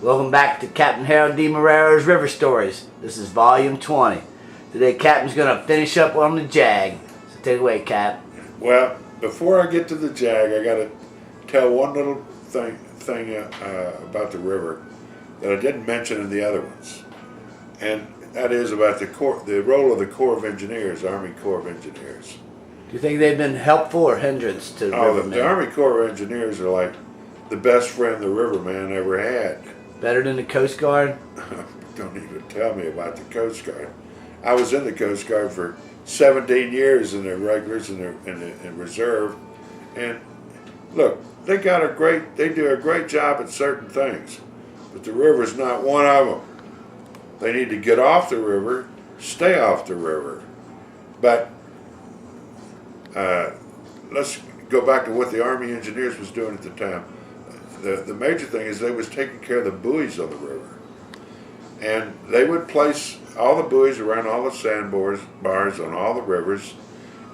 Welcome back to Captain Harold DeMarrero's River Stories. This is volume 20. Today Captain's going to finish up on the Jag. So take it away, Cap. Well, before I get to the Jag, I got to tell one little thing about the river that I didn't mention in the other ones. And that is about the role of the Corps of Engineers, Army Corps of Engineers. Do you think they've been helpful or hindrance to the rivermen? The Army Corps of Engineers are like the best friend the riverman ever had. Better than the Coast Guard? Don't even tell me about the Coast Guard. I was in the Coast Guard for 17 years in the regulars and in reserve, and look, they do a great job at certain things, but the river's not one of them. They need to get off the river, stay off the river. But let's go back to what the Army Engineers was doing at the time. The major thing is they was taking care of the buoys on the river. And they would place all the buoys around all the sandbars on all the rivers,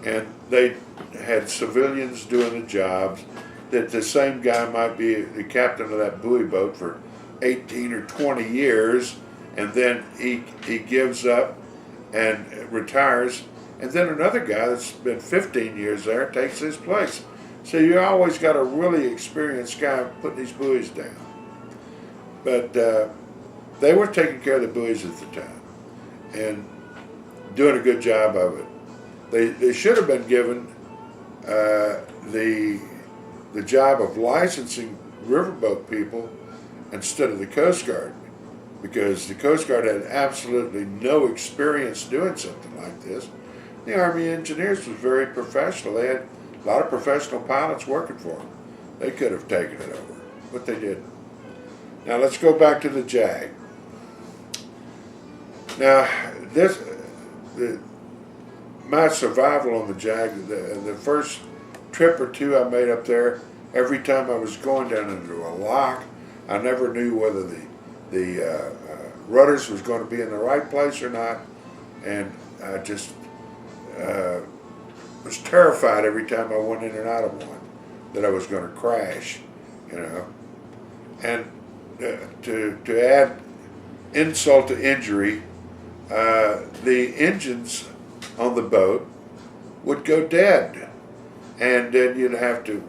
and they had civilians doing the jobs. That the same guy might be the captain of that buoy boat for 18 or 20 years, and then he gives up and retires, and then another guy that's been 15 years there takes his place. So you always got a really experienced guy putting these buoys down. But they were taking care of the buoys at the time and doing a good job of it. They should have been given the job of licensing riverboat people instead of the Coast Guard, because the Coast Guard had absolutely no experience doing something like this. The Army Engineers was very professional. They had a lot of professional pilots working for them. They could have taken it over, but they didn't. Now let's go back to the Jag. Now my survival on the Jag, the first trip or two I made up there, every time I was going down into a lock, I never knew whether the rudders was going to be in the right place or not, and I just was terrified every time I went in and out of one that I was going to crash, And to add insult to injury, the engines on the boat would go dead, and then you'd have to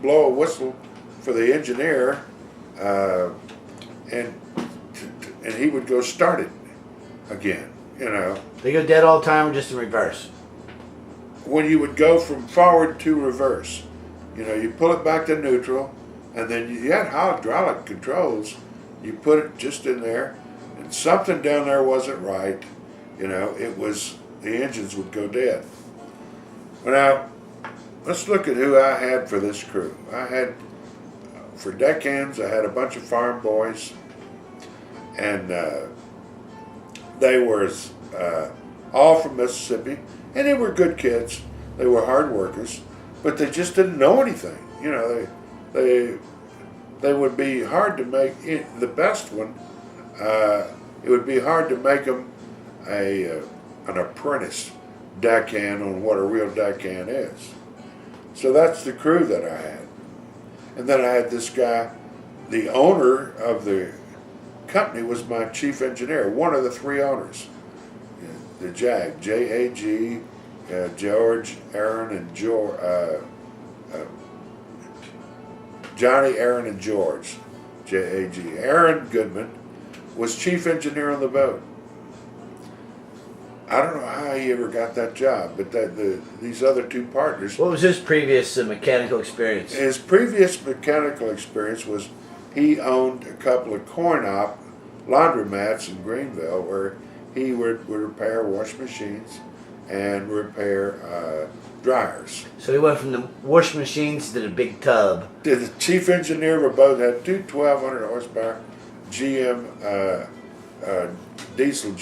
blow a whistle for the engineer, and he would go start it again. They go dead all the time, or just in reverse? When you would go from forward to reverse, you pull it back to neutral, and then you had hydraulic controls. You put it just in there, and something down there wasn't right. It was, the engines would go dead. Well, now, let's look at who I had for this crew. I had, for deckhands, I had a bunch of farm boys, and they were all from Mississippi, and they were good kids. They were hard workers, but they just didn't know anything. They would be hard to make the best one. It would be hard to make them an apprentice deckhand on what a real deckhand is. So that's the crew that I had. And then I had this guy, the owner of the company was my chief engineer, one of the three owners. The Jag, J-A-G, George, Aaron, and Johnny, Aaron, and George, J-A-G. Aaron Goodman was chief engineer on the boat. I don't know how he ever got that job, but these other two partners. What was his previous mechanical experience? His previous mechanical experience was he owned a couple of coin-op laundromats in Greenville where he would repair wash machines and repair dryers. So he went from the wash machines to the big tub. The chief engineer of a boat had two 1,200 horsepower GM diesel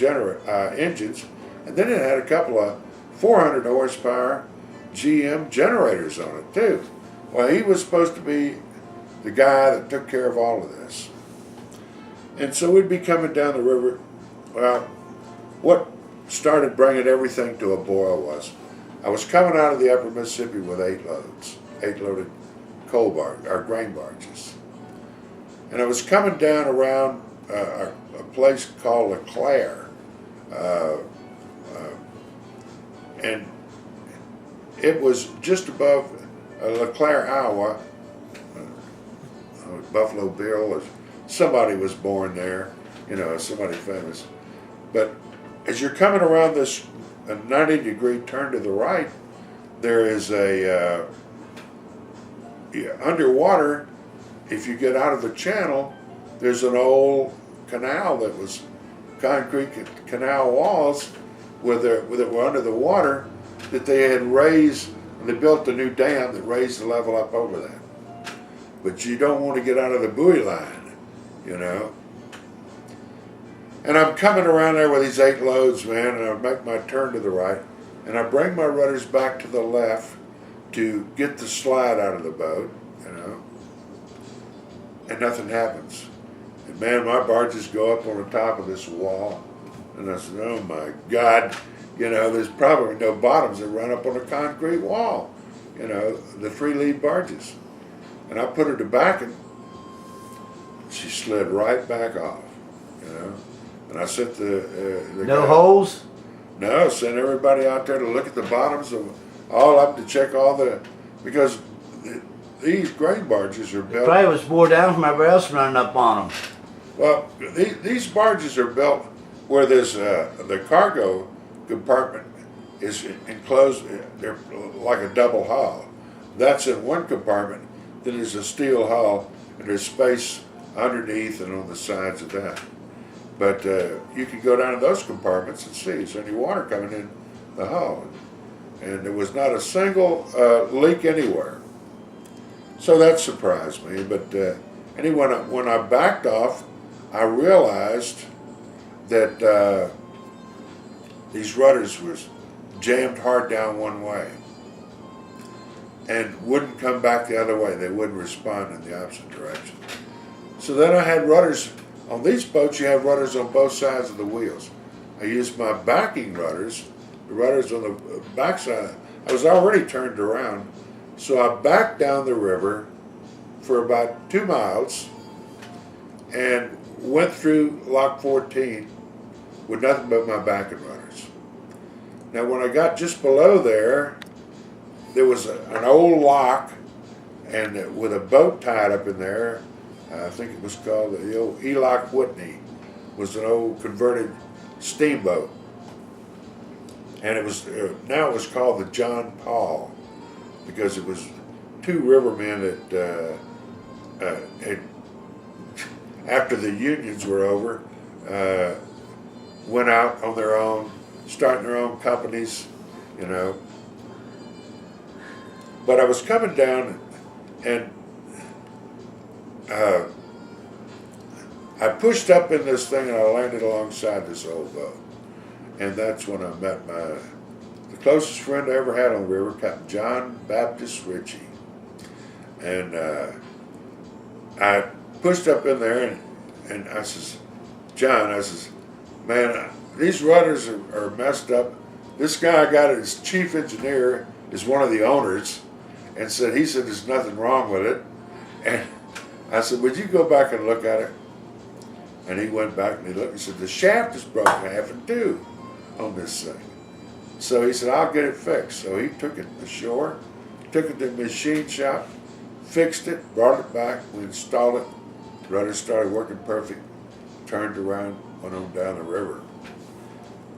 engines, and then it had a couple of 400 horsepower GM generators on it too. Well, he was supposed to be the guy that took care of all of this. And so we'd be coming down the river. Well, what started bringing everything to a boil was I was coming out of the upper Mississippi with 8 loaded coal barge, or grain barges. And I was coming down around a place called LeClaire, and it was just above LeClaire, Iowa. Buffalo Bill, or somebody was born there, somebody famous. But as you're coming around this 90-degree turn to the right, there is a underwater. If you get out of the channel, there's an old canal that was concrete canal walls with it were under the water that they had raised, and they built a new dam that raised the level up over that. But you don't want to get out of the buoy line, And I'm coming around there with these 8 loads, man, and I make my turn to the right, and I bring my rudders back to the left to get the slide out of the boat, and nothing happens. And man, my barges go up on the top of this wall, and I said, oh my God, there's probably no bottoms that run up on a concrete wall, the 3 lead barges. And I put her to backing, she slid right back off, And I sent the no guy, holes? No, sent everybody out there to look at the bottoms of all up to check all because these grain barges are built. It probably was wore down from everybody else running up on them. Well, these barges are built where there's the cargo compartment is enclosed. They're like a double hull. That's in one compartment. Then there's a steel hull, and there's space underneath and on the sides of that. But you can go down to those compartments and see, is there any water coming in the hull? And there was not a single leak anywhere. So that surprised me. But anyway, when I backed off, I realized that these rudders was jammed hard down one way and wouldn't come back the other way. They wouldn't respond in the opposite direction. So then I had rudders. On these boats, you have rudders on both sides of the wheels. I used my backing rudders, the rudders on the back side. I was already turned around, so I backed down the river for about 2 miles and went through Lock 14 with nothing but my backing rudders. Now, when I got just below there was an old lock, and with a boat tied up in there. I think it was called the old Elock Whitney. Was an old converted steamboat, and it was now it was called the John Paul because it was 2 rivermen that had, after the unions were over, went out on their own, starting their own companies, But I was coming down, and I pushed up in this thing, and I landed alongside this old boat. And that's when I met the closest friend I ever had on the river, Capt. John Baptist Ritchie. And I pushed up in there, and I says, John, I says, man, these rudders are messed up. This guy I got as chief engineer is one of the owners, and he said there's nothing wrong with it. And I said, would you go back and look at it? And he went back and he looked. He said, the shaft is broken half in 2 on this thing. So he said, I'll get it fixed. So he took it ashore, took it to the machine shop, fixed it, brought it back, we installed it. Rudder started working perfect, turned around, went on down the river.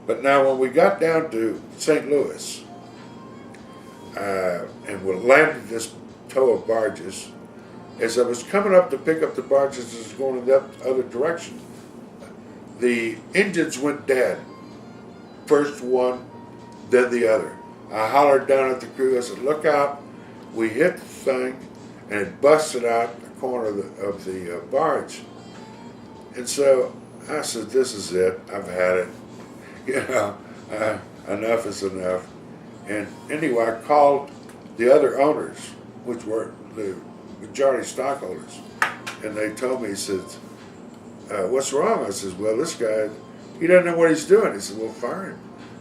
But now when we got down to St. Louis, and we landed this tow of barges, as I was coming up to pick up the barges, I was going in the other direction. The engines went dead. First one, then the other. I hollered down at the crew. I said, look out. We hit the thing, and it busted out the corner of the barge. And so I said, this is it. I've had it. Enough is enough. And anyway, I called the other owners, which were the majority stockholders, and they told me, he said, what's wrong? I said, well, this guy, he doesn't know what he's doing. He said, well, fire him.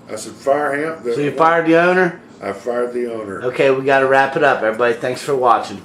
I said, fire him. So you fired the owner? I fired the owner. Okay, we got to wrap it up. Everybody, thanks for watching.